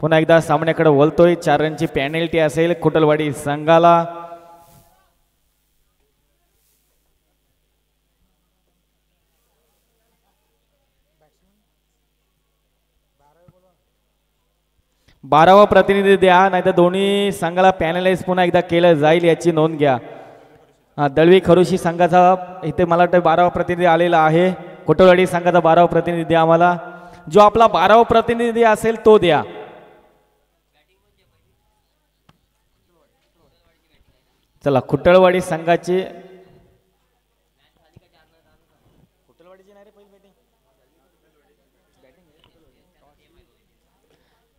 पुन्हा एकदा सामन्याकडे वळतोय. 4 रनची पेनल्टी असेल खुटलवाडी संघाला. बारावा प्रतिनिधी द्या, नाहीतर दोन्ही संघाला पॅनलाइज पुन्हा एकदा केलं जाईल याची नोंद घ्या. दळवी खरोशी संघाचा इथे मला वाटतं 12वा प्रतिनिधी आलेला आहे. खुटलवाडी संघाचा 12वा प्रतिनिधी द्या आम्हाला. जो आपला 12वा प्रतिनिधी असेल तो द्या. चला खुटलवाडी संघाची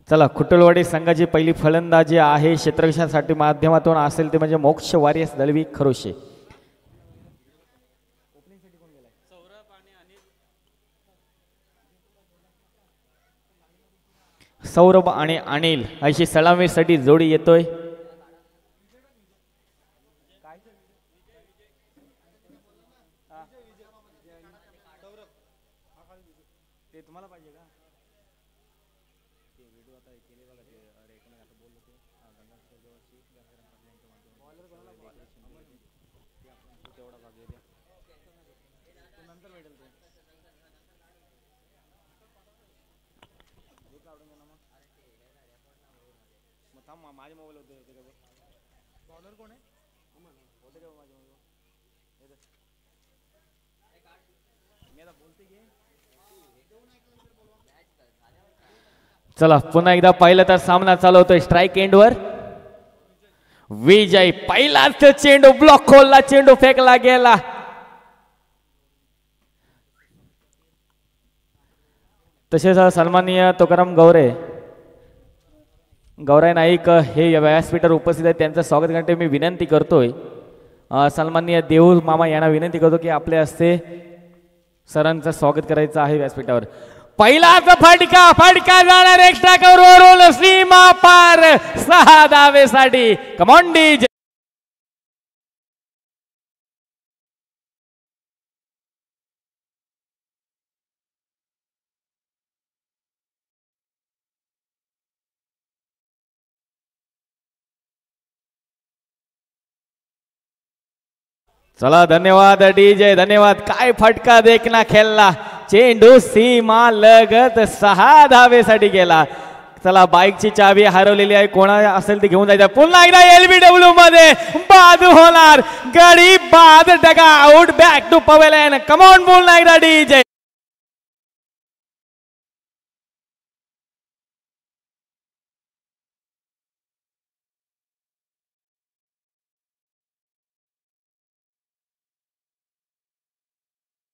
चला खुटलवाडी संघाची पहिली फलंदाजी आहे क्षेत्ररक्षणासाठी माध्यमातून असेल ते म्हणजे मोक्ष वारियस दळवी खरोशे. सौरभ आणि अनिल अशी सलामीसाठी जोडी येतोय. चला पुन्हा एकदा पाहिलं तर सामना चालू होतोय स्ट्राइक एंडवर. विजय पहिलाच चेंडू ब्लॉक खोलला, चेंडू फेकला गेला. तसेच सन्माननीय तुकाराम गौराई नाईक हे व्यासपीठावर उपस्थित आहेत, त्यांचं स्वागत करण्यासाठी मी विनंती करतोय. सन्माननीय देऊ मामा यांना विनंती करतो की आपल्या हस्ते सरांचं स्वागत करायचं आहे व्यासपीठावर. पहिलाच फटका जाणार एक्स्ट्रा कव्हरवरून सीमा पार 6 धावेसाठी. Come on DJ. चला धन्यवाद डीजे, धन्यवाद. काय फटका देखना खेळला. चेंडू सीमा लगत 6 धावेसाठी गेला. चला बाईकची चावी हरवलेली आहे, कोणा असेल ते घेऊन जायचं. पुन्हा एकदा LBW मध्ये बाद होणार. गडी बाद, डगा out, back to pavilion. Come on पुन्हा एकदा डीजे.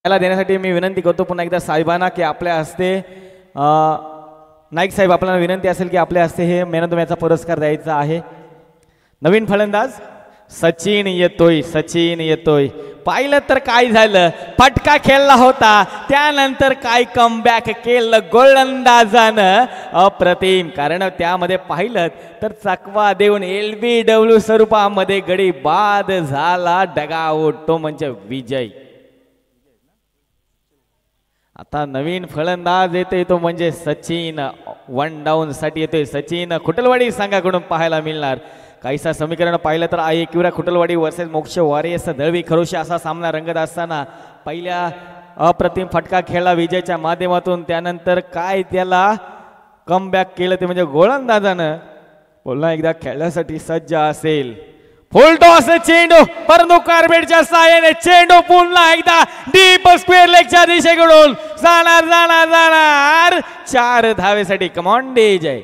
याला देण्यासाठी मी विनंती करतो पुन्हा एकदा साहेबांना की आपल्या हस्ते नाईक साहेब आपल्याला विनंती असेल की आपल्या हस्ते हे मॅन ऑफ द मॅचचा पुरस्कार द्यायचा आहे. नवीन फलंदाज सचिन येतोय. पाहिलं तर काय झालं, फटका खेळला होता, त्यानंतर काय कमबॅक केलं गोलंदाजानं. अप्रतिम. कारण त्यामध्ये पाहिलं तर चकवा देऊन LBW स्वरूपामध्ये गडी बाद झाला. डगाआउट, तो म्हणजे विजय. आता नवीन फलंदाज येतोय तो म्हणजे सचिन. 1 डाऊन साठी येतोय सचिन. खुटलवाडी संघाकडून पाहायला मिळणार. काहीसा समीकरण पाहिलं तर एकविरा खुटलवाडी वर्सेस मोक्ष वारियस दळवी खरोशी असा सामना रंगत असताना पहिल्या अप्रतिम फटका खेळला विजयच्या माध्यमातून. त्यानंतर काय त्याला कमबॅक केलं ते म्हणजे गोलंदाजानं. पुन्हा एकदा खेळण्यासाठी सज्ज असेल. फुल टॉस चेंडू, परंतु कार्पेटच्या साहाय्याने चेंडू पुन्हा एकदा डीप स्क्वेअर लेगच्या दिशेकडून जाणार 4 धावेसाठी. Come on DJ.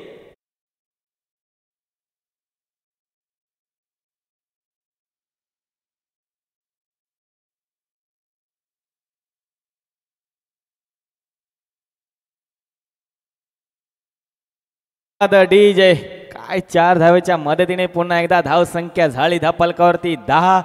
डीजे काय 4 धावेच्या मदतीने पुन्हा एकदा धाव संख्या झाली धापलकावरती 10.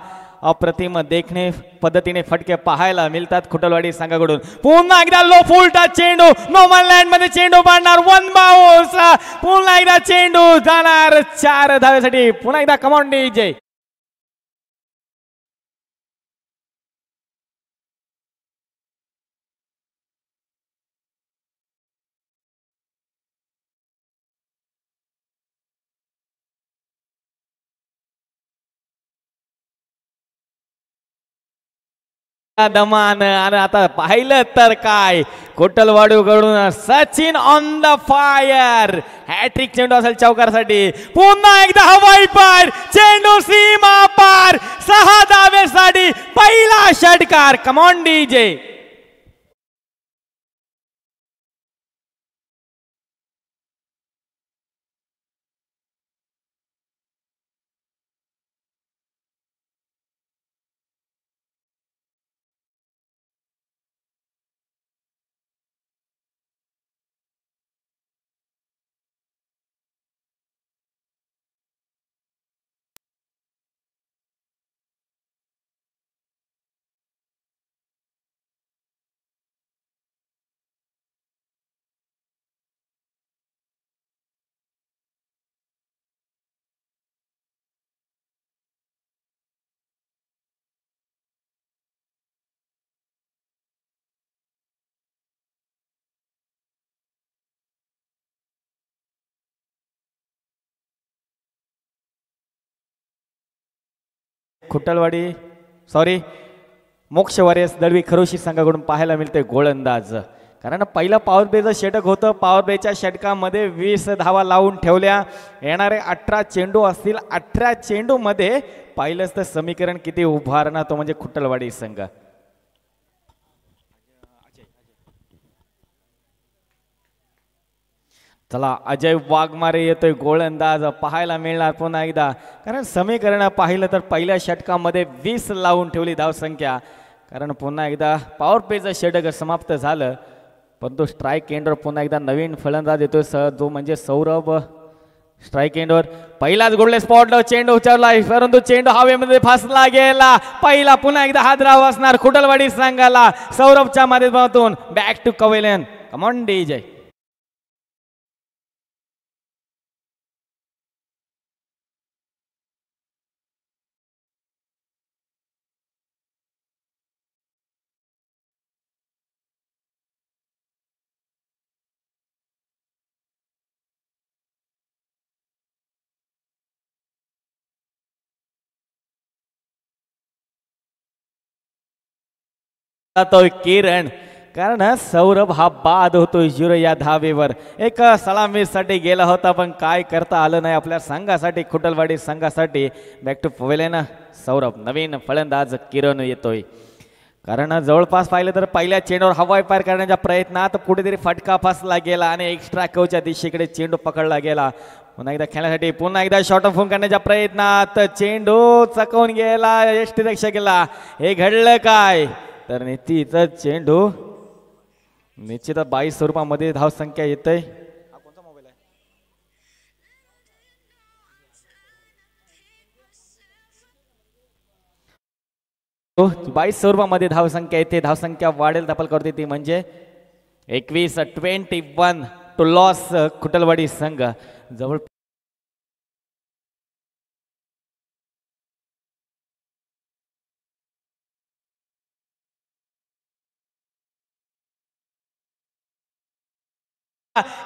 अप्रतिम देखणे पद्धतीने फटके पाहायला मिळतात खुटलवाडी संघाकडून. पुन्हा एकदा लो फुल टच चेंडू, नॉर्मल लँड मध्ये चेंडू पाडणार. 1 बाउन्स. पुन्हा एकदा चेंडू जाणार 4 धावेसाठी. पुन्हा एकदा कम ऑन डीजे. दमान आणि आता पाहिलं तर काय कोटलवाडीकडून Sachin on the fire hattrick चेंडू असेल चौकारासाठी पुन्हा एकदा हवाई पार चेंडू सीमा पार 6 धावेसाठी पहिला षटकार कमॉन डीजे खुटलवाडी सॉरी मोक्ष वॉरियर्स दळवी खरोशी संघाकडून पाहायला मिळते गोलंदाज कारण पहिला पॉवर प्लेचं षटक होतं पॉवर प्लेच्या षटकामध्ये 20 धावा लावून ठेवल्या येणारे 18 चेंडू असतील 18 चेंडू मध्ये पाहिलंच तर समीकरण किती उभारणार तो म्हणजे खुटलवाडी संघ चला अजय वाघमारे येतोय गोलंदाज पाहायला मिळणार पुन्हा एकदा कारण समीकरण पाहिलं तर पहिल्या षटकामध्ये 20 लावून ठेवली धावसंख्या कारण पुन्हा एकदा पॉवर प्लेचं षटक समाप्त झालं परंतु स्ट्राईक एंडवर पुन्हा एकदा नवीन फलंदाज येतोय जो म्हणजे सौरभ स्ट्राईक एंडवर पहिलाच गोल्डन स्पॉटला चेंडू उचललाय परंतु चेंडू हवेमध्ये फासला गेला पहिला पुन्हा एकदा हादराव असणार खुटलवाडी संघाला सौरभच्या माध्यमातून back to pavilion come on DJ तो किरण कारण सौरभ हा बाद होतोय 0 या धावेवर एक सलामीसाठी गेला होता पण काय करता आलं नाही आपल्या संघासाठी खुटलवाडी संघासाठी बॅक टू पवेलियन सौरभ नवीन फलंदाज किरण येतोय कारण जवळपास पाहिलं तर पहिल्या चेंडूवर हवाई पार करण्याच्या प्रयत्नात कुठेतरी फटका फासला गेला आणि एक्स्ट्रा कवच्या दिशेकडे चेंडू पकडला गेला पुन्हा एकदा खेळण्यासाठी पुन्हा एकदा शॉर्ट ऑफ करण्याच्या प्रयत्नात चेंडू चकवून गेला यष्टीरक्षकाला हे घडलं काय तर नीतीचा चेंडू निश्चित 22 स्वरूपामध्ये धावसंख्या येते 22 स्वरूपामध्ये धावसंख्या येते धावसंख्या वाढेल दखल करते ती म्हणजे 21 टू लॉस खुटलवाडी संघ जवळ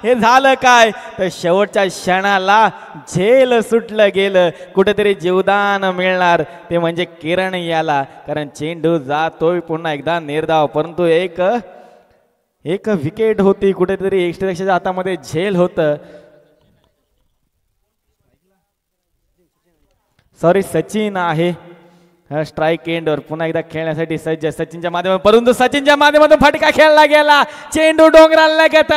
हे झालं काय तर शेवटच्या क्षणाला झेल सुटलं गेलं कुठेतरी जीवदान मिळणार ते म्हणजे किरण याला कारण चेंडू जातोय पुन्हा एकदा निर्धाव परंतु एक विकेट होती कुठेतरी एक्स्ट्राच्या हातामध्ये झेल होतं सॉरी सचिन आहे स्ट्राईक एंडवर पुन्हा एकदा खेळण्यासाठी सज्ज सचिनच्या माध्यमातून परंतु सचिनच्या माध्यमातून फटका खेळला गेला चेंडू डोंगराला लगत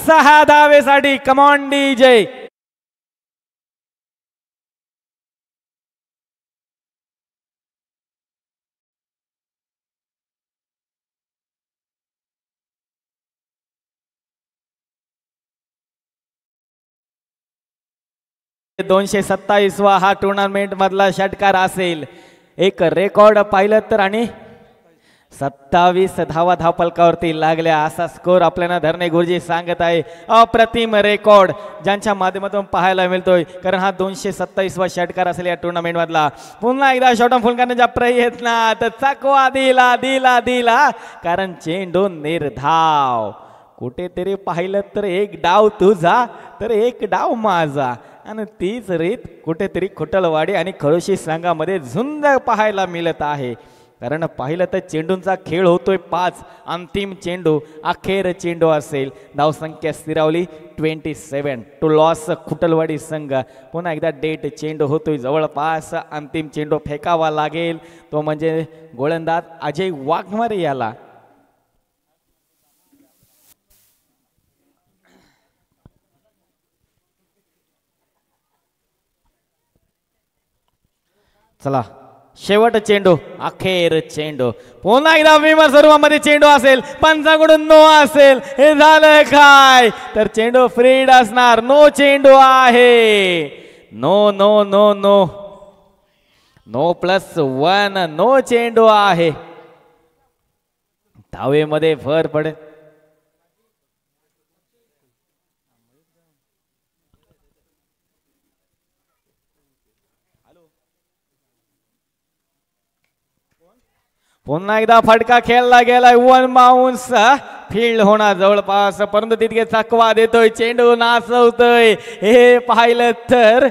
6 धावेसाठी कमॉन डीजे $227 हा टुर्नामेंट मधला षटकार असेल एक रेकॉर्ड पाहिलं तर आणि 27 धावा धावफलकावरती लागल्या असा स्कोर आपल्याला धरणे गुरुजी सांगत आहे अप्रतिम रेकॉर्ड ज्यांच्या माध्यमातून पाहायला मिळतोय कारण हा 227वा षटकार असेल या टुर्नामेंट मधला पुन्हा एकदा शॉर्ट फुल करण्याच्या प्रयत्नात चकवा दिला कारण चेंडू निर्धाव कुठेतरी पाहिलं तर एक डाव तुझा तर एक डाव माझा आणि तीच रीत कुठेतरी खुटलवाडी आणि खरोशी संघामध्ये झुंज पाहायला मिळत आहे कारण पाहिलं तर चेंडूंचा खेळ होतोय 5, अंतिम चेंडू अखेर चेंडू असेल. धावसंख्या स्थिरावली 27 टू लॉस खुटलवाडी संघ. पुन्हा एकदा डेट चेंडू होतोय जवळपास, अंतिम चेंडू फेकावा लागेल तो म्हणजे गोलंदाज अजय वाघमारे याला. चला शेवट चेंडू अखेर चेंडू. पुन्हा एकदा विमा स्वरूपामध्ये चेंडू असेल, पंचाकडून नो असेल. हे झालं काय तर चेंडू फ्रीड असणार. नो चेंडू आहे. No no no no no +1 no चेंडू आहे. धावेमध्ये भर पडेल. पुन्हा एकदा फटका खेळला गेलाय. 1 बाउन्स फील्ड होणार जवळपास, परंतु तितके चकवा देतोय चेंडू नाचवतोय. हे पाहिलं तर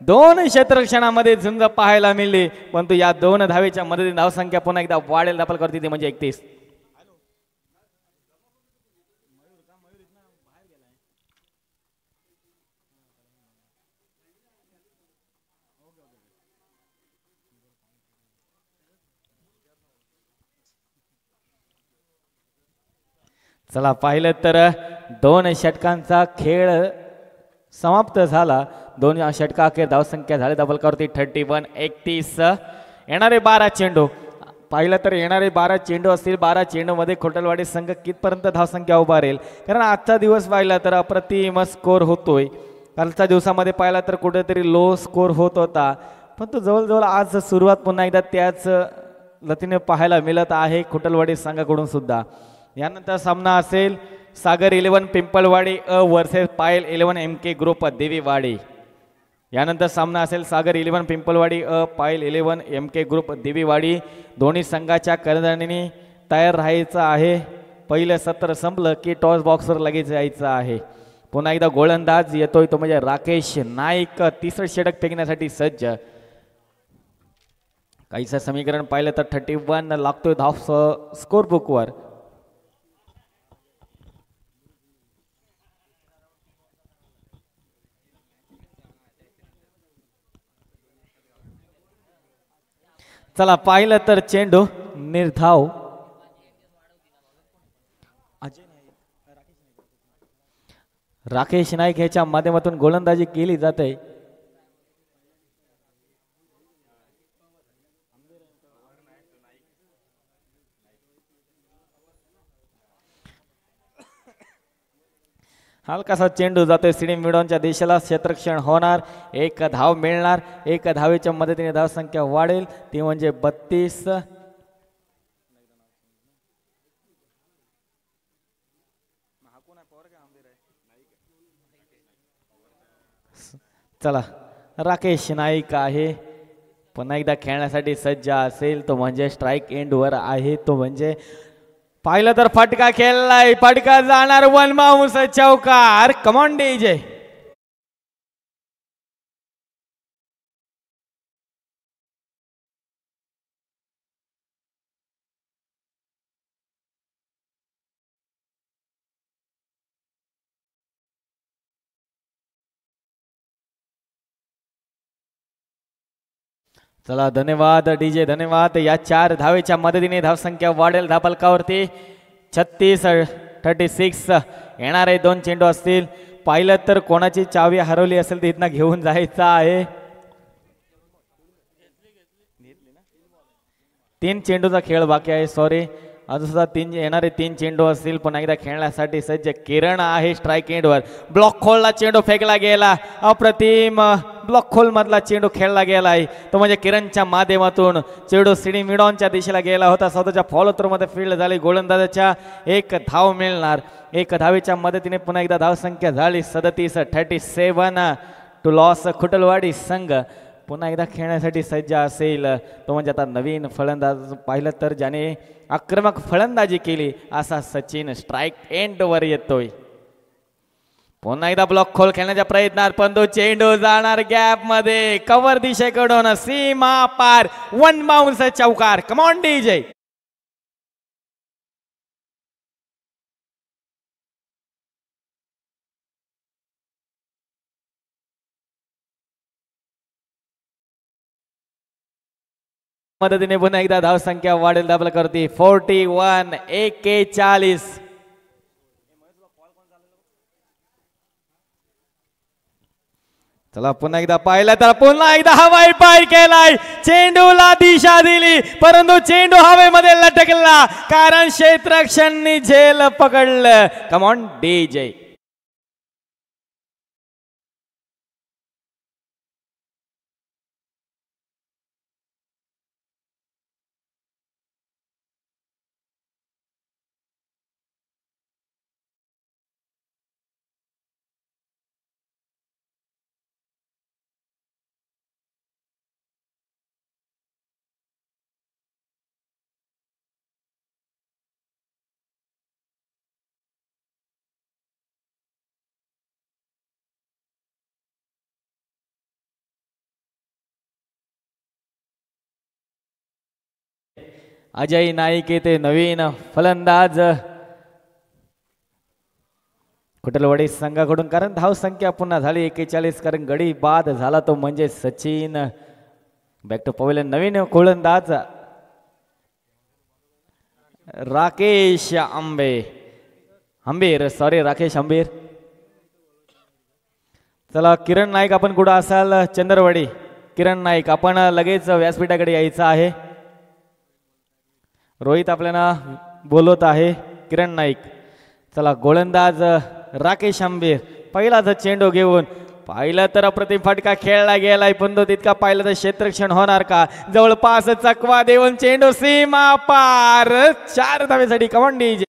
2 क्षेत्ररक्षणामध्ये झुंज पाहायला मिळली, परंतु या 2 धावेच्या मदतीने धावसंख्या पुन्हा एकदा वाढेल दाखल करते ती म्हणजे 31. चला पाहिलं तर 2 षटकांचा खेळ समाप्त झाला. 2 षटका अखेर धावसंख्या झाली धावफलकावरती 31. येणारे 12 चेंडू पाहिलं तर येणारे 12 चेंडू असतील. 12 चेंडूमध्ये खोटलवाडी संघ कितपर्यंत धावसंख्या उभारेल, कारण आजचा दिवस पाहिला तर अप्रतिम स्कोर होतोय. कालच्या दिवसामध्ये पाहिला तर कुठेतरी लो स्कोर होत होता, पण तो जवळजवळ आज सुरुवात पुन्हा एकदा त्याच लतीने पाहायला मिळत आहे खोटलवाडी संघाकडून सुद्धा. यानंतर सामना असेल सागर 11 पिंपळवाडी अ वर्सेस पायल 11 MK ग्रुप देवीवाडी. यानंतर सामना असेल सागर 11 पिंपळवाडी अ पायल 11 MK ग्रुप देवीवाडी. दोन्ही संघाच्या कर्णधारांनी तयार राहायचं आहे. पहिलं सत्र संपलं की टॉस बॉक्सवर लगेच यायचं आहे. पुन्हा एकदा गोलंदाज येतोय तो म्हणजे राकेश नाईक. 3रं षटक फेकण्यासाठी सज्ज. काहीचं समीकरण पाहिलं तर 31 लागतोय धाव स्कोर बुकवर. चला पाहिलं तर चेंडू निर्धाव. राकेश नाईक ह्याच्या माध्यमातून गोलंदाजी केली जाते. हलकासा चेंडू जातोय सिडीम मिडॉनच्या दिशेला. क्षेत्ररक्षण होणार. 1 धाव मिळणार. 1 धावेच्या मदतीने धावसंख्या वाढेल ती म्हणजे 32. चला राकेश नाईक आहे पुन्हा एकदा खेळण्यासाठी सज्ज असेल तो म्हणजे स्ट्राइक एंड वर आहे. तो म्हणजे पाहिलं तर फटका खेळलाय. फटका जाणार 1 बाउन्स चौकार. Come on DJ. चला धन्यवाद डीजे धन्यवाद. या 4 धावेच्या मदतीने धावसंख्या वाढेल धावफलकावरती 36 येणारे 2 चेंडू असतील. पाहिलं तर कोणाची चावी हरवली असेल तर इथनं घेऊन जायचं आहे. 3 चेंडूचा खेळ बाकी आहे. सॉरी अजून सुद्धा 3 येणारे 3 चेंडू असतील. पुन्हा एकदा खेळण्यासाठी सज्ज किरण आहे स्ट्राइक एंडवर. ब्लॉक खोलला चेंडू फेकला गेला. अप्रतिम ब्लॉक खोल मधला चेंडू खेळला गेलाय तो म्हणजे किरणच्या माध्यमातून. चेंडू सिडी मिडॉनच्या दिशेला गेला होता. स्वतःच्या फॉलो थ्रो मध्ये फील्ड झाली. गोलंदाजाच्या 1 धाव मिळणार. 1 धावेच्या मदतीने पुन्हा एकदा धावसंख्या झाली 37 टू लॉस. खुटलवाडी संघ पुन्हा एकदा खेळण्यासाठी सज्ज असेल तो म्हणजे आता नवीन फलंदाज पाहिलं तर ज्याने आक्रमक फलंदाजी केली असा सचिन स्ट्राइक एंड वर येतोय. पुन्हा एकदा ब्लॉक खोल खेळण्याच्या प्रयत्नात पण तो चेंडू जाणार गॅप मध्ये कव्हर दिशेकडून सीमा पार 1 बाउन्स चौकार. Come on DJ. मदतीने पुन्हा एकदा धाव संख्या वाढेल दाबल करते 41 41. चला पुन्हा एकदा पाहिलं तर पुन्हा एकदा हवाई पाय केलाय. चेंडूला दिशा दिली परंतु चेंडू हवेमध्ये लटकला कारण क्षेत्ररक्षणनी झेल पकडलं. Come on DJ. अजय नाईक येते नवीन फलंदाज कुटलवाडी संघाकडून कारण धाव संख्या पुन्हा झाली 41 कारण गडी बाद झाला तो म्हणजे सचिन. बॅक टू पवेलियन नवीन गोलंदाज राकेश आंबेर राकेश आंबेर. चला किरण नाईक आपण कुठं असाल चंद्रवाडी. किरण नाईक आपण लगेच व्यासपीठाकडे यायचं आहे. रोहित आपल्याला बोलवत आहे. किरण नाईक. चला गोलंदाज राकेश आंबेर पहिलाच चेंडू घेऊन पाहिलं तर अप्रतिम फटका खेळला गेलाय पण तो तितका पाहिलं तर क्षेत्ररक्षण होणार का. जवळपास चकवा देऊन चेंडू सीमा पार 4 धावेसाठी. Come on DJ.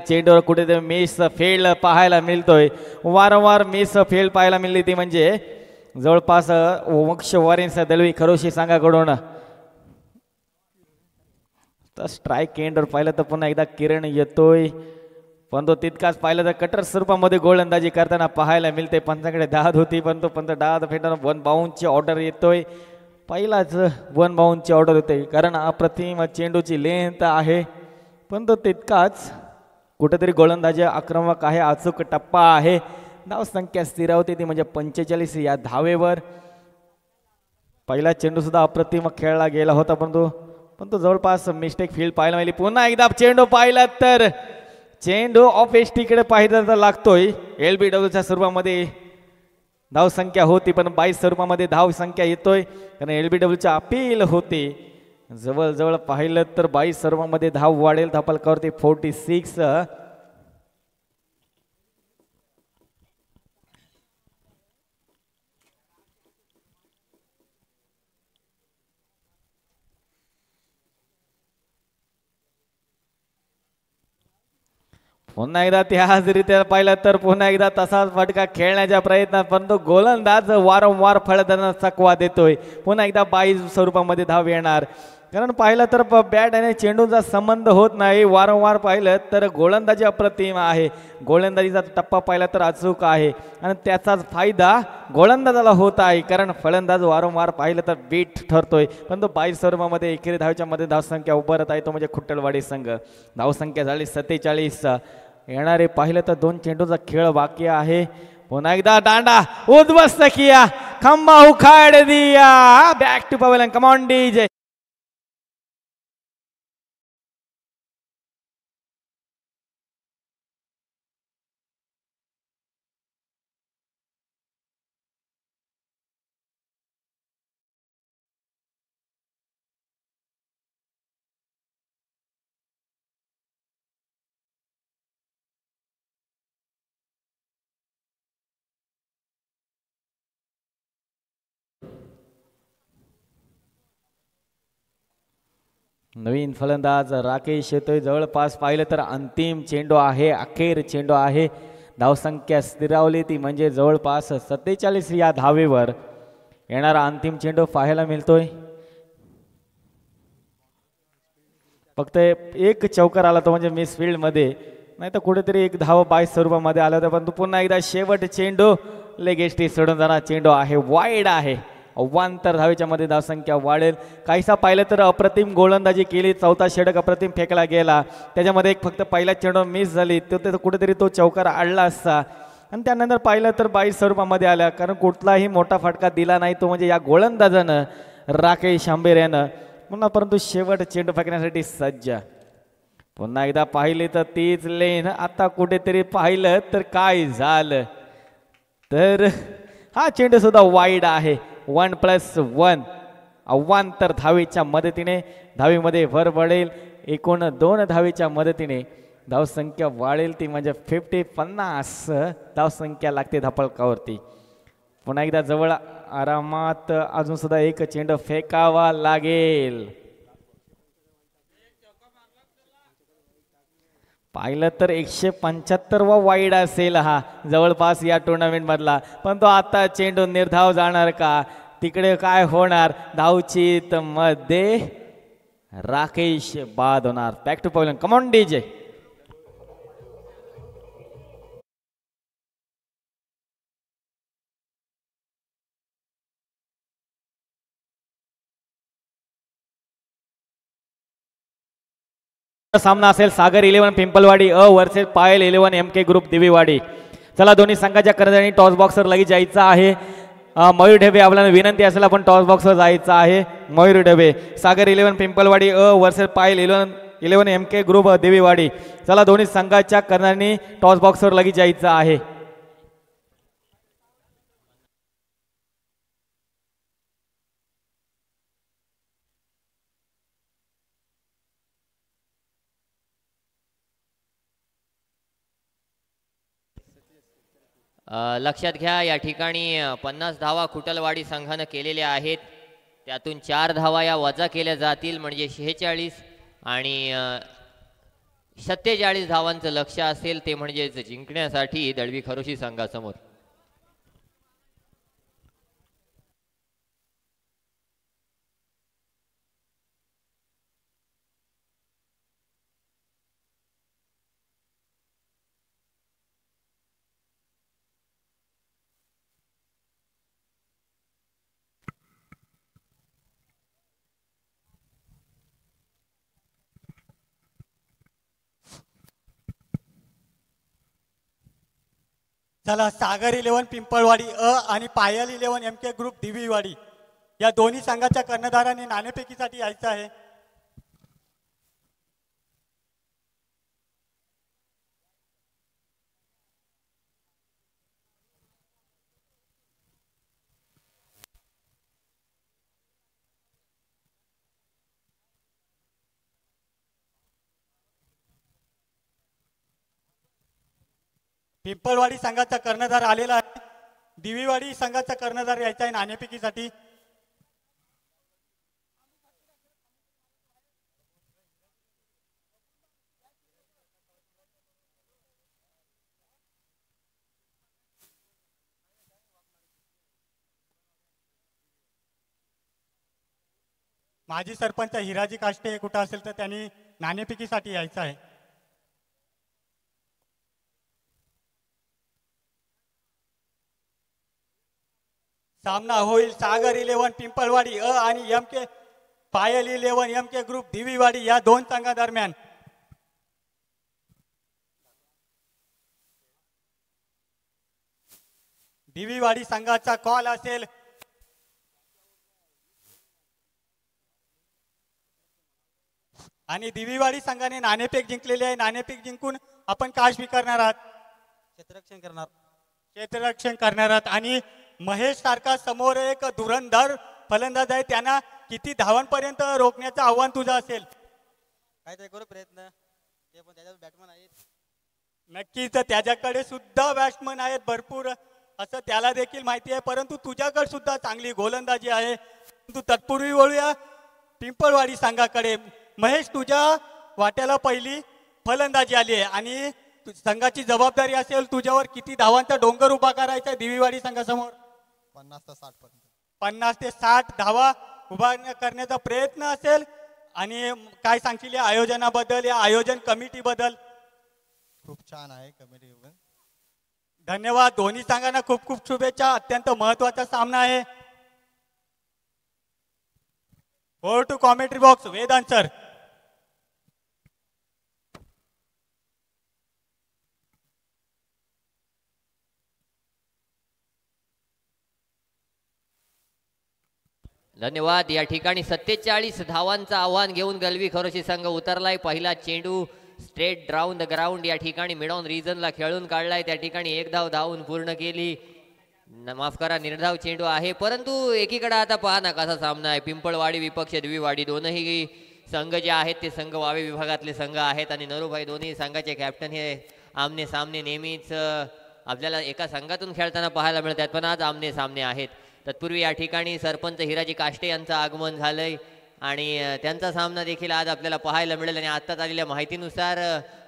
चेंडूवर कुठे मिस फेल पाहायला मिळतोय. वारंवार मिस फेल पाहायला मिळली ती म्हणजे जवळपास मोक्ष वॉरेन्स दलवी खरोशी संघाकडून. तर स्ट्राईक एंडवर पाहिलं तर पुन्हा एकदा किरण येतोय पण तो तितकाच पाहिलं तर कटर स्वरूपामध्ये गोलंदाजी करताना पाहायला मिळते. पंचाकडे दाद होती पण तो पंच दाद फेटाना 1 बाउन्सची ऑर्डर येतोय. पहिलाच 1 बाउन्सची ऑर्डर होते कारण अप्रतिम चेंडूची लेंथ आहे पण तो तितकाच कुठेतरी गोलंदाजी आक्रमक आहे. अचूक टप्पा आहे. धाव संख्या स्थिरावते ती म्हणजे 45 या धावेवर. पहिला चेंडू सुद्धा अप्रतिम खेळला गेला होता पण तो जवळपास मिस्टेक फील्ड पाहायला मिळाली. पुन्हा एकदा चेंडू पाहिला तर चेंडू ऑफ एसटीकडे पाहिलं तर लागतोय. LBWच्या स्वरूपामध्ये धाव संख्या होती पण 22 स्वरूपामध्ये धाव संख्या येतोय कारण LBWच्या अपील होते. जवळ पाहिलं तर 22 सर्वांमध्ये धाव वाढेल. धापलकावरती 46. पुन्हा एकदा त्याच रीत्या पाहिलं तर पुन्हा एकदा तसाच फटका खेळण्याच्या प्रयत्नात पण तो गोलंदाज वारंवार फलंदाजांना चकवा देतोय. पुन्हा एकदा 22 स्वरूपामध्ये धाव येणार कारण पाहिलं तर बॅट आणि चेंडूचा संबंध होत नाही. वारंवार पाहिलं तर गोलंदाजी अप्रतिम आहे. गोलंदाजीचा टप्पा पाहिला तर अचूक आहे आणि त्याचाच फायदा गोलंदाजाला होत आहे कारण फलंदाज वारंवार पाहिलं तर बीट ठरतोय पण तो 22 स्वरूपामध्ये एकेरी धावच्या मध्ये धावसंख्या उभारत आहे तो म्हणजे खुट्टलवाडी संघ. धावसंख्या झाली 47. येणारे पाहिलं तर 2 चेंडूचा खेळ बाकी आहे. पुन्हा एकदा दांडा उद्ध्वस्त किया खंबा उखाड़ दिया. Back to pavilion. Come on DJ. नवीन फलंदाज राकेश येतोय. जवळपास पाहिलं तर अंतिम चेंडू आहे. अखेर चेंडू आहे. धावसंख्या स्थिरावली ती म्हणजे जवळपास 47 या धावेवर. येणारा अंतिम चेंडू पाहायला मिळतोय. फक्त एक चौकार आला तो म्हणजे मिस फील्ड मध्ये, नाही तर कुठेतरी एक धाव बाय स्वरूपामध्ये आला होता. परंतु पुन्हा एकदा शेवट चेंडू लेगेस्टी सोडून जाणार चेंडू आहे, वाईड आहे. अवांतर धावेच्या मध्ये धावसंख्या वाढेल. काहीसा पाहिलं तर अप्रतिम गोलंदाजी केली, चौथा षटक अप्रतिम फेकला गेला. त्याच्यामध्ये एक फक्त पहिला चेंडू मिस झाली, तो कुठेतरी तो चौकार आडला असता. आणि त्यानंतर पाहिलं तर बाई स्वरूपामध्ये आल्या, कारण कुठलाही मोठा फटका दिला नाही तो म्हणजे या गोलंदाजानं राकेश आंबेर यानं. पुन्हा परंतु शेवट चेंडू फेकण्यासाठी सज्ज. पुन्हा एकदा पाहिले तर तीच लेन. आता कुठेतरी पाहिलं तर काय झालं तर हा चेंडू सुद्धा वाईड आहे. 1+1 अवांतर धावेच्या मदतीने धावेमध्ये भर पडेल. एकूण 2 धावेच्या मदतीने धावसंख्या वाढेल ती म्हणजे 50 धावसंख्या लागते धापळकावरती. पुन्हा एकदा जवळ आरामात अजून सुद्धा एक चेंडू फेकावा लागेल. पाहिलं तर 175वा वाईड असेल हा जवळपास या टुर्नामेंट मधला. पण तो आता चेंडू निर्धाव जाणार का, तिकडे काय होणार. धावचीत मध्ये राकेश बाद होणार. Back two point. Come on DJ. सामना असेल सागर 11 पिंपलवाडी अ वर्सेस पायल 11 MK ग्रुप दिवेवाडी. चला दोन्ही संघाच्या कर्णधारांनी टॉस बॉक्सवर लगेच जायचं आहे. मयूर ढेबे आपल्याला विनंती असेल आपण टॉस बॉक्सवर जायचं आहे. मयूर ढेबे. सागर 11 पिंपलवाडी अ वर्सेस पायल 11 MK ग्रुप दिवेवाडी. चला दोन्ही संघाच्या कर्णधारांनी टॉस बॉक्सवर लगेच जायचं आहे. लक्षात घ्या या ठिकाणी 50 धावा खुटलवाडी संघाने केलेल्या आहेत. त्यातून 4 धावा या वजा केल्या जातील म्हणजे 46 आणि 47 धावांचं लक्ष्य असेल ते म्हणजेच जिंकण्यासाठी दळवी खरोशी संघासमोर. चला सागर 11 पिंपळवाडी अ आणि पायल 11 MK ग्रुप दिवीवाडी या दोन्ही संघाच्या कर्णधारांनी नाणेफेकीसाठी यायचं आहे. पिंपळवाडी संघाचा कर्णधार आलेला आहे. दिवीवाडी संघाचा कर्णधार यायचा आहे नाणेफेकीसाठी. माजी सरपंच हिराजी काष्टे कुठं असेल तर त्यांनी नाणेफेकीसाठी यायचं आहे. सामना होईल सागर 11 पिंपळवाडी अ आणि MK पायल 11 MK ग्रुप दिवीवाडी या दोन संघादरम्यान. दिवीवाडी संघाचा कॉल असेल. आणि दिवीवाडी संघाने नाणेफेक जिंकलेली आहे. नाणेफेक जिंकून आपण काय स्वीकारणार आहात. क्षेत्ररक्षण करणार आहात. आणि महेश सारखा समोर एक धुरंधर फलंदाज आहे, त्यांना किती धावांपर्यंत रोखण्याचं आव्हान तुझं असेल. काहीतरी करू प्रयत्न. ते पण त्याच्यात बॅट्समन आहेत. नक्कीच त्याच्याकडे सुद्धा बॅट्समन आहेत भरपूर असं त्याला देखील माहिती आहे. परंतु तुझ्याकडे सुद्धा चांगली गोलंदाजी आहे. तू तत्पूर्वी वळूया पिंपळवाडी संघाकडे. महेश तुझ्या वाट्याला पहिली फलंदाजी आली आहे आणि संघाची जबाबदारी असेल तुझ्यावर किती धावांचा डोंगर उभा करायचा आहे दिवीवाडी संघासमोर? 50 ते 60 पर्यंत. 50 ते 60 धावा उभा करण्याचा प्रयत्न असेल. आणि काय सांगशील या आयोजनाबद्दल, या आयोजन कमिटीबद्दल? खूप छान आहे कमिटी. धन्यवाद. दोन्ही संघांना खूप खूप शुभेच्छा. अत्यंत महत्वाचा सामना आहे. Over to commentary box, Vedant sir. धन्यवाद. या ठिकाणी 47 धावांचं आव्हान घेऊन गलवी खरोशी संघ उतरलाय. पहिला चेंडू स्ट्रेट राऊंड द ग्राउंड या ठिकाणी मिड ऑन रिजनला खेळून काढलाय. त्या ठिकाणी एक धाव धावून पूर्ण केली. माफ करा, निर्धाव चेंडू आहे. परंतु एकीकडे आता पहा ना कसा सामना आहे. पिंपळवाडी विपक्ष दिवीवाडी दोनही संघ जे आहेत ते संघ वावे विभागातले संघ आहेत आणि नरूभाई दोन्ही संघाचे कॅप्टन हे आमने सामने नेहमीच आपल्याला एका संघातून खेळताना पाहायला मिळतात, पण आज आमने सामने आहेत. तत्पूर्वी या ठिकाणी सरपंच हिराजी काष्टे यांचं आगमन झालंय आणि त्यांचा सामना देखील आज आपल्याला पाहायला मिळेल. आणि आत्ताच आलेल्या माहितीनुसार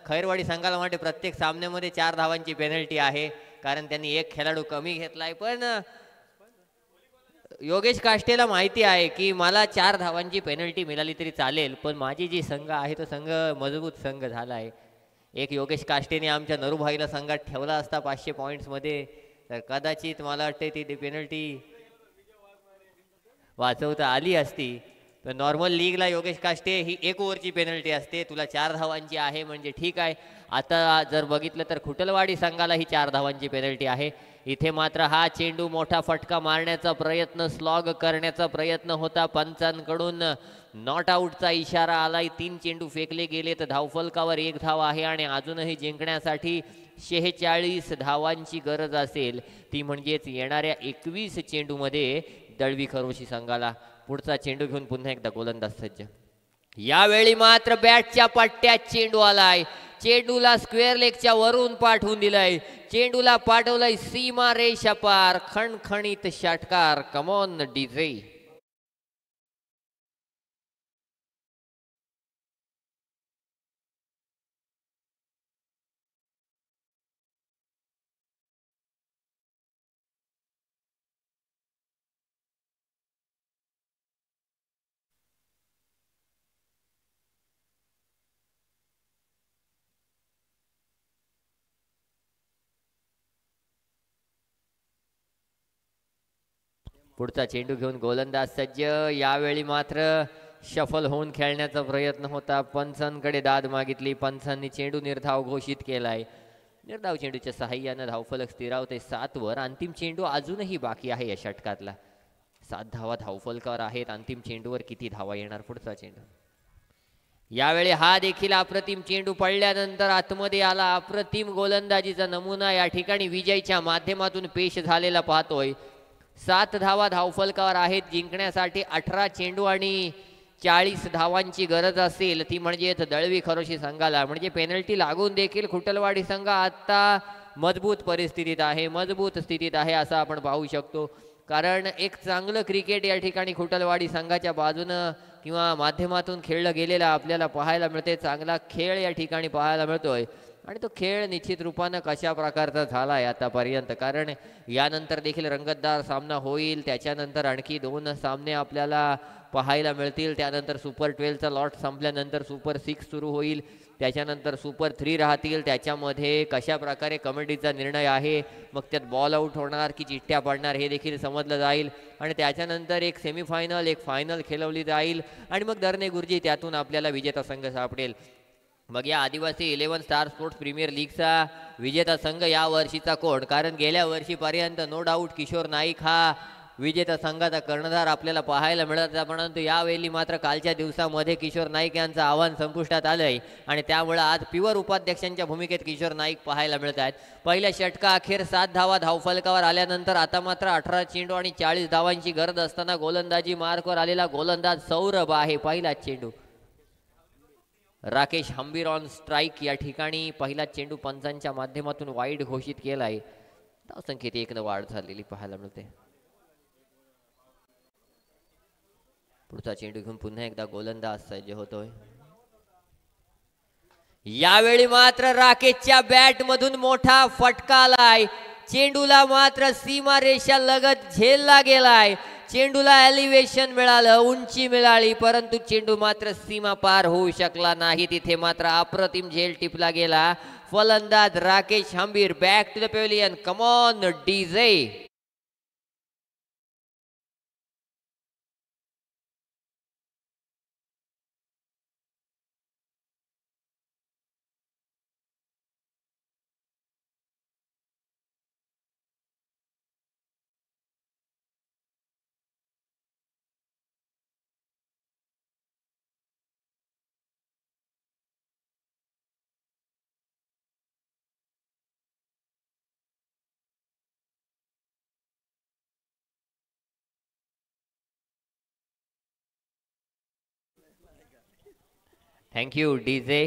खैरवाडी संघाला वाटते प्रत्येक सामन्यामध्ये 4 धावांची पेनल्टी आहे, कारण त्यांनी एक खेळाडू कमी घेतलाय. पण योगेश काष्टेला माहिती आहे की मला 4 धावांची पेनल्टी मिळाली तरी चालेल, पण माझी जी संघ आहे तो संघ मजबूत संघ झाला आहे. एक योगेश काष्टेने आमच्या नरूभाईला संघात ठेवला असता 500 पॉईंट्समध्ये तर कदाचित मला वाटते ती पेनल्टी वाचवता आली असती. पण नॉर्मल लीगला योगेश काष्टे ही 1 ओव्हरची पेनल्टी असते. तुला 4 धावांची आहे म्हणजे ठीक आहे. आता जर बघितलं तर खुटलवाडी संघाला ही 4 धावांची पेनल्टी आहे. इथे मात्र हा चेंडू मोठा फटका मारण्याचा प्रयत्न, स्लॉग करण्याचा प्रयत्न होता. पंचांकडून नॉट आऊटचा इशारा आलाय. 3 चेंडू फेकले गेले तर धावफलकावर 1 धाव आहे आणि अजूनही जिंकण्यासाठी 46 धावांची गरज असेल, ती म्हणजेच येणाऱ्या 21 चेंडूमध्ये दळवी खरोशी संघाला. पुढचा चेंडू घेऊन पुन्हा एकदा गोलंदाज सज्ज. यावेळी मात्र बॅटच्या पट्ट्यात चेंडू आलाय. चेंडूला स्क्वेअर लेगच्या वरून पाठवून दिलाय. चेंडूला पाठवलाय सीमा रेषा पार. खणखणीत षटकार. Come on DJ. पुढचा चेंडू घेऊन गोलंदाज सज्ज. यावेळी मात्र शफल होऊन खेळण्याचा प्रयत्न होता. पंचांकडे दाद मागितली. पंचांनी चेंडू निर्धाव घोषित केलाय. निर्धाव चेंडूच्या सहाय्यानं धावफलक स्थिरावते 7 वर. अंतिम चेंडू अजूनही बाकी आहे या षटकातला. 7 धावा धावफलकावर आहेत. अंतिम चेंडूवर किती धावा येणार? पुढचा चेंडू. यावेळी हा देखील अप्रतिम चेंडू पडल्यानंतर आतमध्ये आला. अप्रतिम गोलंदाजीचा नमुना या ठिकाणी विजयच्या माध्यमातून पेश झालेला पाहतोय. 7 धावा धावफलकावर आहेत. जिंकण्यासाठी 18 चेंडू आणि 40 धावांची गरज असेल, ती म्हणजे दळवी खरोशी संघाला. म्हणजे पेनल्टी लागून देखील खुटलवाडी संघ आता मजबूत परिस्थितीत आहे, मजबूत स्थितीत आहे असं आपण पाहू शकतो. कारण एक चांगलं क्रिकेट या ठिकाणी खुटलवाडी संघाच्या बाजूनं किंवा माध्यमातून खेळलं गेलेलं आपल्याला पाहायला मिळते. चांगला खेळ या ठिकाणी पाहायला मिळतोय आणि तो खेळ निश्चित रूपानं कशा प्रकारचा झाला आहे आतापर्यंत. कारण यानंतर देखील रंगतदार सामना होईल. त्याच्यानंतर आणखी 2 सामने आपल्याला पाहायला मिळतील. त्यानंतर सुपर 12चा लॉट संपल्यानंतर सुपर 6 सुरू होईल. त्याच्यानंतर सुपर 3 राहतील. त्याच्यामध्ये कशा प्रकारे कमिटीचा निर्णय आहे, मग त्यात बॉल आऊट होणार की चिठ्ठ्या पडणार हे देखील समजलं जाईल. आणि त्याच्यानंतर एक सेमीफायनल, एक फायनल खेळवली जाईल आणि मग दरने गुरुजी त्यातून आपल्याला विजेता संघ सापडेल. मग या आदिवासी 11 स्टार स्पोर्ट्स प्रीमियर लीगचा विजेता संघ या वर्षीचा कोण? कारण गेल्या वर्षीपर्यंत नो डाऊट किशोर नाईक हा विजेता संघाचा कर्णधार आपल्याला पाहायला मिळत होता. परंतु यावेळी मात्र कालच्या दिवसामध्ये किशोर नाईक यांचं आव्हान संपुष्टात आलंय आणि त्यामुळे आज प्युअर उपाध्यक्षांच्या भूमिकेत किशोर नाईक पाहायला मिळत आहेत. पहिल्या षटका अखेर 7 धावा धावफलकावर आल्यानंतर आता मात्र 18 चेंडू आणि 40 धावांची गरज असताना गोलंदाजी मार्कवर आलेला गोलंदाज सौरभ आहे. पहिला चेंडू राकेश हंबीर ऑन स्ट्राईक. या ठिकाणी पहिला चेंडू पंचांच्या माध्यमातून वाईड घोषित केला आहे. धावसंख्येत 1 वाढ झालेली पाहायला मिळते. पुढचा चेंडू घेऊन पुन्हा एकदा गोलंदाज सज्ज होतोय. यावेळी मात्र राकेशच्या बॅट मधून मोठा फटका आलाय. चेंडूला मात्र सीमारेषा लगत झेलला गेलाय. चेंडूला एलिव्हेशन मिळालं, उंची मिळाली, परंतु चेंडू मात्र सीमा पार होऊ शकला नाही. तिथे मात्र अप्रतिम झेल टिपला गेला. फलंदाज Rakesh Hambir back to the pavilion. Come on DJ. Thank you DJ.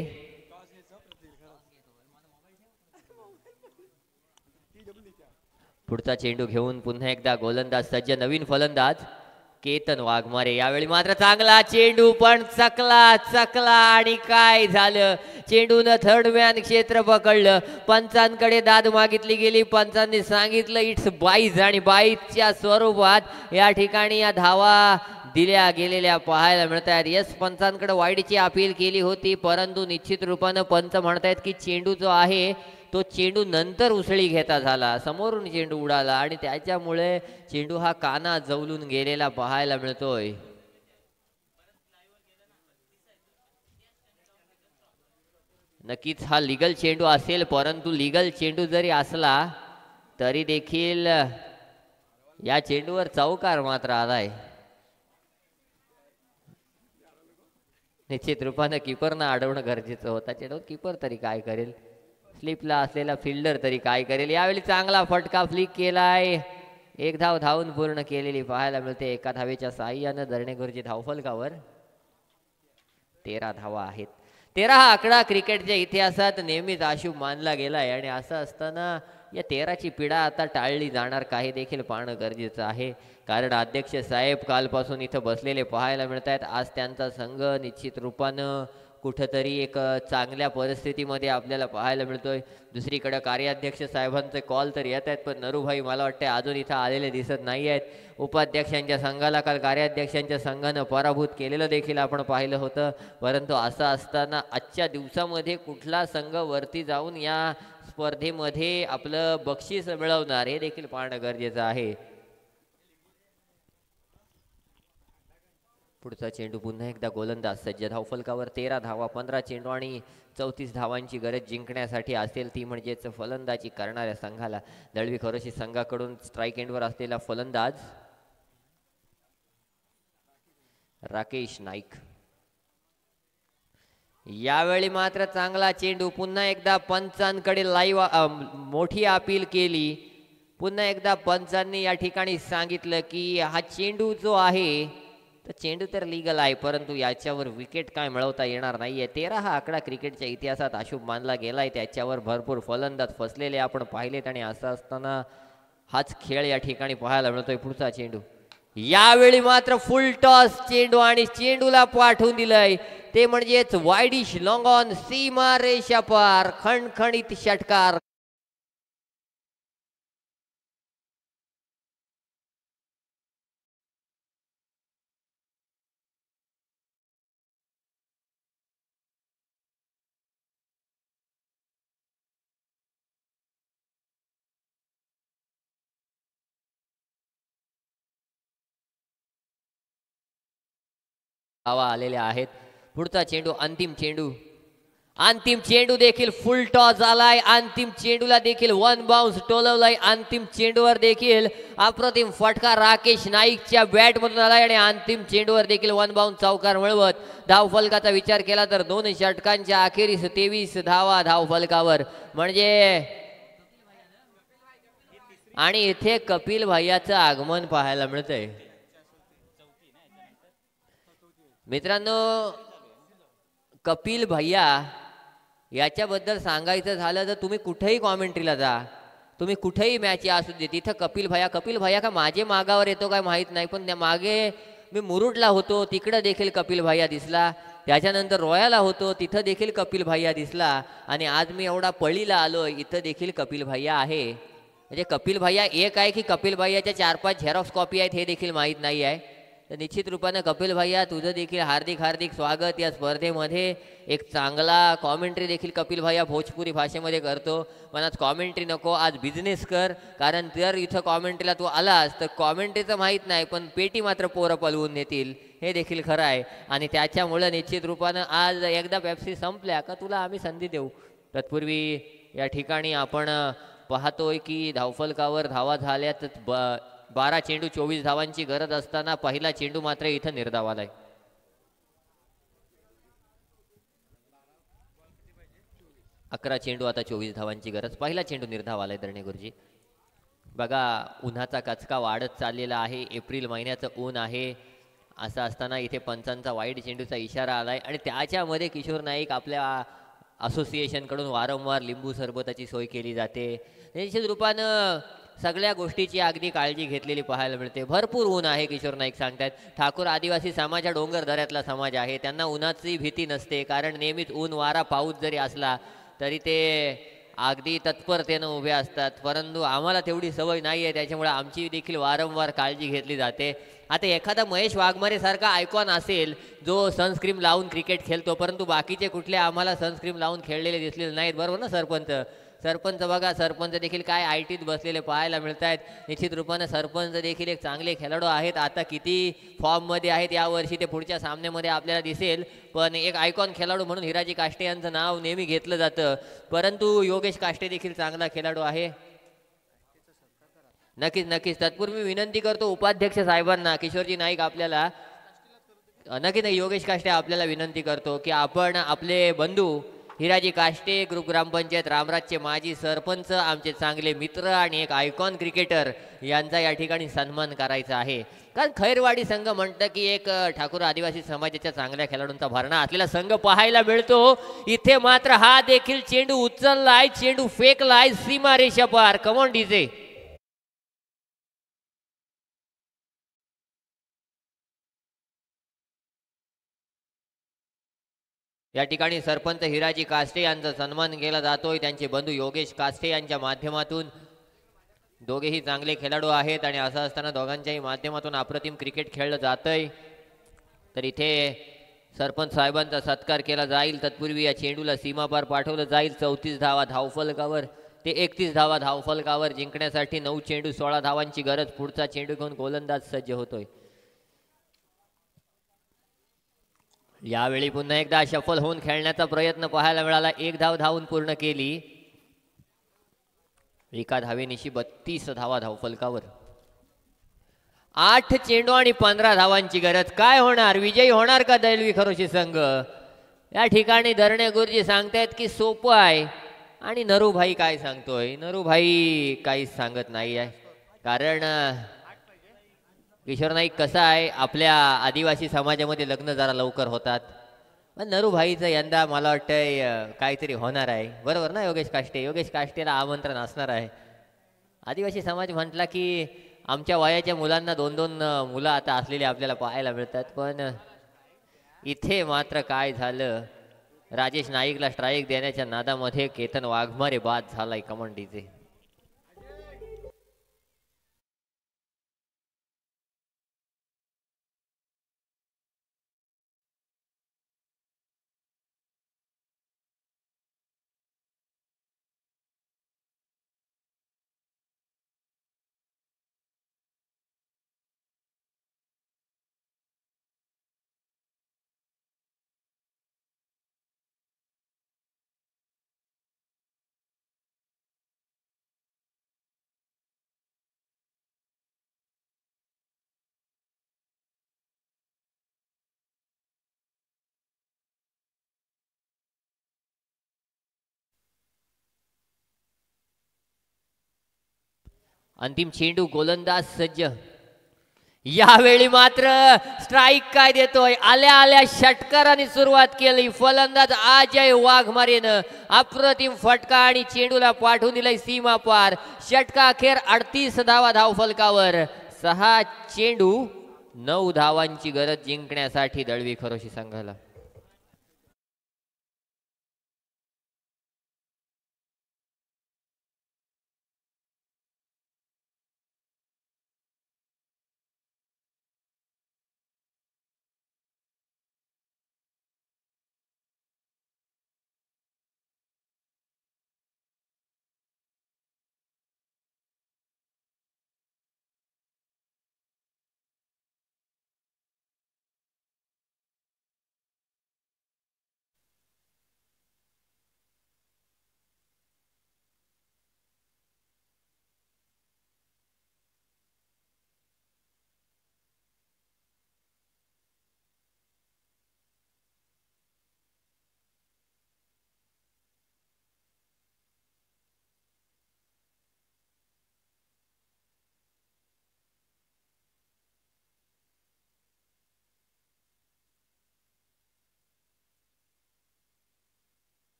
पुढचा चेंडू घेऊन पुन्हा एकदा गोलंदाज सज्ज. नवीन फलंदाज केतन वाघमारे. यावेळी मात्र चांगला चेंडू पण चकला आणि काय झालं, चेंडूनं थर्ड मॅन क्षेत्र पकडलं. पंचांकडे दाद मागितली गेली. पंचांनी सांगितलं इट्स बाईज आणि बाईजच्या स्वरूपात या ठिकाणी या धावा दिल्या गेलेल्या पाहायला मिळत आहेत. यस, पंचांकडे वाईडची अपील केली होती, परंतु निश्चित रूपानं पंच म्हणतायत की चेंडू जो आहे तो चेंडू नंतर उसळी घेता झाला, समोरून चेंडू उडाला आणि त्याच्यामुळे चेंडू हा काना जवलून गेलेला पाहायला मिळतोय. नक्कीच हा लीगल चेंडू असेल, परंतु लीगल चेंडू जरी असला तरी देखील या चेंडूवर चौकार मात्र आलाय. निश्चित रूपानं किपरनं अडवणं गरजेचं होतं. चेंडू किपर तरी काय करेल, स्लिपला असलेला फिल्डर तरी काय करेल. यावेळी चांगला फटका फ्लिक केलाय. एक धाव धावून पूर्ण केलेली पाहायला मिळते. एका धावेच्या साह्यानं दर्णेकरची धावफलकावर 13 धावा आहेत. 13 हा आकडा क्रिकेटच्या इतिहासात नेहमीच अशुभ मानला गेलाय आणि असं असताना या 13ची पिढा आता टाळली जाणार काही देखील पाहणं गरजेचं आहे. कारण अध्यक्ष साहेब कालपासून इथं बसलेले पाहायला मिळत आहेत. आज त्यांचा संघ निश्चित रूपानं कुठंतरी एक चांगल्या परिस्थितीमध्ये आपल्याला पाहायला मिळतोय. दुसरीकडे कार्याध्यक्ष साहेबांचे कॉल तर येत आहेत, पण नरूभाई मला वाटते अजून इथं आलेले दिसत नाही आहेत. उपाध्यक्षांच्या संघाला काल कार्याध्यक्षांच्या संघानं पराभूत केलेलं देखील आपण पाहिलं होतं. परंतु असं असताना आजच्या दिवसामध्ये कुठला संघ वरती जाऊन या स्पर्धेमध्ये आपलं बक्षीस मिळवणार हे देखील पाहणं गरजेचं आहे. पुढचा चेंडू पुन्हा एकदा गोलंदाज सज्ज. धावफलकावर 13 धावा, 15 चेंडू आणि 34 धावांची गरज जिंकण्यासाठी असेल ती म्हणजेच फलंदाजी करणाऱ्या संघाला. दळवी खरोशी संघाकडून स्ट्राईक एंडवर असलेला फलंदाज राकेश नाईक. यावेळी मात्र चांगला चेंडू. पुन्हा एकदा पंचांकडे लाईव्ह मोठी अपील केली. पुन्हा एकदा पंचांनी या ठिकाणी सांगितलं की हा चेंडू जो आहे तर चेंडू तर लीगल आहे, परंतु याच्यावर विकेट काय मिळवता येणार नाहीये. 13 हा आकडा क्रिकेटच्या इतिहासात अशुभ मानला गेलाय. त्याच्यावर भरपूर फलंदाज फसलेले आपण पाहिलेत आणि असं असताना हाच खेळ या ठिकाणी पाहायला मिळतोय. पुढचा चेंडू. यावेळी मात्र फुल टॉस चेंडू आणि चेंडूला पाठवून दिलंय ते म्हणजेच वाईडिश लॉंग ऑन सीमा रेषा पार. खणखणीत षटकार. आलेले आहेत. पुढचा चेंडू. अंतिम चेंडू देखील फुल टॉस आलाय. अंतिम चेंडूला देखील 1 बाउन्स टोलवलाय. अंतिम चेंडूवर देखील अप्रतिम फटका राकेश नाईकच्या बॅट मधून आलाय आणि अंतिम चेंडूवर देखील 1 बाउन्स चौकार मिळवत धावफलकाचा विचार केला तर 2 षटकांच्या अखेरीस 23 धावा धावफलकावर. म्हणजे आणि इथे कपिल भैयाचं आगमन पाहायला मिळतंय. मित्रांनो, कपिल भैया याच्याबद्दल सांगायचं झालं तर तुम्ही कुठेही कॉमेंट्रीला जा, तुम्ही कुठेही मॅच असू दे, तिथं कपिल भैया का माझे मागावर येतो काय माहीत नाही, पण त्या मागे मी मुरुडला होतो तिकडं देखील कपिल भैया दिसला, त्याच्यानंतर रोयाला होतो तिथं देखील कपिल भैया दिसला आणि आज मी एवढा पळीला आलो इथं देखील कपिल भैया आहे. म्हणजे कपिल भैया एक आहे की कपिल भैयाच्या 4-5 झेरॉक्स कॉपी आहेत हे देखील माहीत नाही आहे. तर निश्चित रूपानं कपिल भैया तुझं देखील हार्दिक हार्दिक स्वागत या स्पर्धेमध्ये. एक चांगला कॉमेंट्री देखील कपिल भैया भोजपुरी भाषेमध्ये करतो, पण आज कॉमेंट्री नको, आज बिझनेस कर. कारण जर इथं कॉमेंट्रीला तू आलास तर कॉमेंट्रीचं माहीत नाही पण पेटी मात्र पोरं पलवून नेतील हे देखील खरं आहे. आणि त्याच्यामुळं निश्चित रूपानं आज एकदा पेप्सी संपल्या का तुला आम्ही संधी देऊ. तत्पूर्वी या ठिकाणी आपण पाहतोय की धावफलकावर धावा झाल्यात 12 चेंडू 24 धावांची गरज असताना पहिला चेंडू मात्र इथं निर्धावालाय. अकरा चेंडू आता 24 धावांची गरज, पहिला चेंडू निर्धावालाय दरणे गुरुजी. बघा उन्हाचा कचका वाढत चाललेला आहे, एप्रिल महिन्याचं ऊन आहे. असं असताना इथे पंचांचा वाईट चेंडूचा इशारा आलाय आणि त्याच्यामध्ये किशोर नाईक आपल्या असोसिएशनकडून वारंवार लिंबू सरबताची सोय केली जाते. निश्चित रूपानं सगळ्या गोष्टीची अगदी काळजी घेतलेली पाहायला मिळते. भरपूर ऊन आहे किशोर नाईक सांगतात. ठाकूर आदिवासी समाज हा डोंगर दऱ्यातला समाज आहे, त्यांना उन्हाची भीती नसते. कारण नेहमीच ऊन वारा पाऊस जरी असला तरी ते अगदी तत्परतेनं उभे असतात, परंतु आम्हाला तेवढी सवय नाही आहे, त्याच्यामुळे आमची देखील वारंवार काळजी घेतली जाते. आता एखादा महेश वाघमारे सारखा आयकॉन असेल जो सनस्क्रीम लावून क्रिकेट खेळतो, परंतु बाकीचे कुठले आम्हाला सनस्क्रीम लावून खेळलेले दिसलेले नाहीत. बरोबर ना सरपंच? सरपंच बघा, सरपंच देखील काय आयटीत बसलेले पाहायला मिळत आहेत. निश्चित रूपानं सरपंच देखील एक चांगले खेळाडू आहेत. आता किती फॉर्ममध्ये आहेत यावर्षी ते पुढच्या सामन्यामध्ये आपल्याला दिसेल, पण एक आयकॉन खेळाडू म्हणून हिराजी काष्टे यांचं नाव नेहमी घेतलं जातं. परंतु योगेश काष्टे देखील चांगला खेळाडू आहे. नक्कीच नक्कीच. तत्पूर्वी विनंती करतो उपाध्यक्ष साहेबांना, किशोरजी नाईक आपल्याला नक्की नाही, योगेश काष्टे आपल्याला विनंती करतो की आपण आपले बंधू हिराजी काष्टे ग्रुप ग्रामपंचायत रामराजचे माजी सरपंच, आमचे चांगले मित्र आणि एक आयकॉन क्रिकेटर यांचा या ठिकाणी सन्मान करायचा आहे. कारण खैरवाडी संघ म्हणतं की एक ठाकूर आदिवासी समाजाच्या चांगल्या खेळाडूंचा भरणा असलेला संघ पाहायला मिळतो. इथे मात्र हा देखील चेंडू उचललाय, चेंडू फेकलाय सीमारेषा पार. Come on DJ. या ठिकाणी सरपंच हिराजी काष्टे यांचा सन्मान केला जातोय. त्यांचे बंधू योगेश काष्टे यांच्या माध्यमातून. दोघेही चांगले खेळाडू आहेत आणि असं असताना दोघांच्याही माध्यमातून अप्रतिम क्रिकेट खेळलं जातंय. तर इथे सरपंच साहेबांचा सत्कार केला जाईल. तत्पूर्वी या चेंडूला सीमापार पाठवलं जाईल. 34 धावा धावफलकावर ते 31 धावा धावफलकावर जिंकण्यासाठी 9 चेंडू 16 धावांची गरज. पुढचा चेंडू घेऊन गोलंदाज सज्ज होतोय. यावेळी पुन्हा एकदा शफल होऊन खेळण्याचा प्रयत्न पाहायला मिळाला. 1 धाव धावून पूर्ण केली. एका धावेनिशी 32 धावा धावफलकावर. 8 चेंडू आणि 15 धावांची गरज. काय होणार? विजयी होणार का दैलवी खरोशी संघ? या ठिकाणी धरणे गुरुजी सांगतायत की सोपं आहे. आणि नरूभाई काय सांगतोय? नरूभाई काहीच सांगत नाही आहे. कारण किशोर नाईक कसा आहे, आपल्या आदिवासी समाजामध्ये लग्न जरा लवकर होतात, पण नरूभाईचं यंदा मला वाटतंय काहीतरी होणार आहे. बरोबर ना योगेश काष्टे? योगेश काष्टेला आमंत्रण असणार आहे. आदिवासी समाज म्हटला की आमच्या वयाच्या मुलांना 2-2 मुलं आता असलेली आपल्याला पाहायला मिळतात. पण इथे मात्र काय झालं, राजेश नाईकला स्ट्राईक देण्याच्या नादामध्ये केतन वाघमारे बाद झालाय. कमांडीचे अंतिम चेंडू, गोलंदाज सज्ज. यावेळी मात्र स्ट्राईक काय देतोय? आल्या आल्या षटकाराने सुरुवात केली. फलंदाज अजय वाघमारेनं अप्रतिम फटका आणि चेंडूला पाठवून दिलाय सीमा पार. षटका अखेर 38 धावा धावफलकावर. 6 चेंडू 9 धावांची गरज जिंकण्यासाठी दळवी खरोशी संघाला.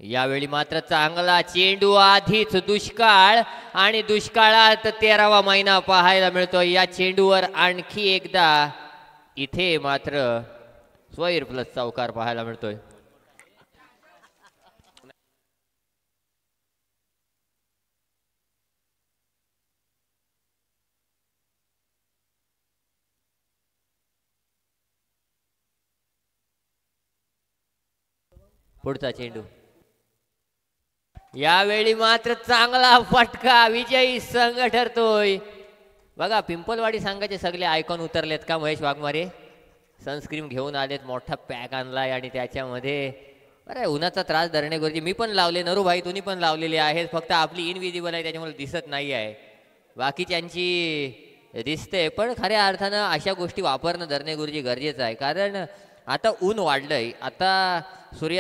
यावेळी मात्र चांगला चेंडू, आधीच दुष्काळ आणि दुष्काळात 13वा महिना पाहायला मिळतोय. या चेंडूवर आणखी एकदा इथे मात्र स्वैर प्लस चौकार पाहायला मिळतोय. पुढचा चेंडू, यावेळी मात्र चांगला फटका, विजयी संघ ठरतोय. बघा पिंपलवाडी संघाचे सगळे आयकॉन उतरलेत का महेश वाघमारे? सनस्क्रीन घेऊन आलेत, मोठा पॅक आणलाय आणि त्याच्यामध्ये अरे उन्हाचा त्रास धरणे गरजे. मी पण लावले, नरू भाई तुम्ही पण लावलेले आहेत, फक्त आपली इनविजिबल आहे त्याच्यामुळे दिसत नाही आहे, बाकीच्यांची दिसते. पण खऱ्या अर्थानं अशा गोष्टी वापरणं धरणे गुरुजी गरजेचं आहे, कारण आता ऊन वाढलंय, आता सूर्य